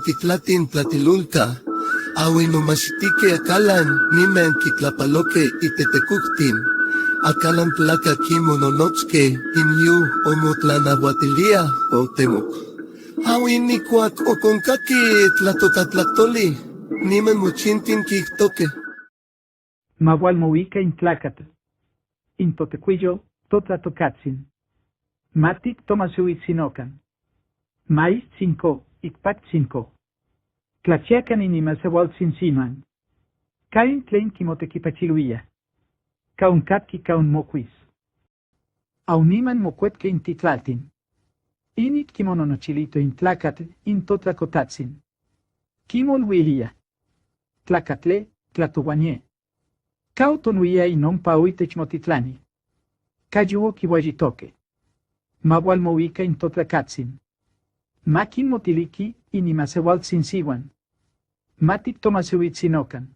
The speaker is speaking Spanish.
Titlatin tlatilulta, awinomasitike akalan, nimen kitlapaloke itetekuhtin, akalan plaka kimononotske, inyu omotlanahuatilia o temuk. Awinikuak okonkaki tlatotatlaktoli, nimen mochintin kiktoke. Mahualmoika intlacatl. Intotecuillo, totlatocatsin. Matic tomasuitzinocan. Maíz 5, icpac 5. Tlachiacan inimasewaltzinsinuan. Cain tlen kimotequipachiluia. Kaunkatki kaun moquis. Auniman mocuetque intitlaltin. Init kimononochilito intlacatl intotlacotatsin. Kimolhuilia. Tlacatle, tlatoguañe. Cautonuia inon pauitechmotitlani. Cayuo kiwajitoque. Mahualmoika intotlacatsin. Makin motiliki inimasewaltzinsiwan. Matic tomasuitzinocan.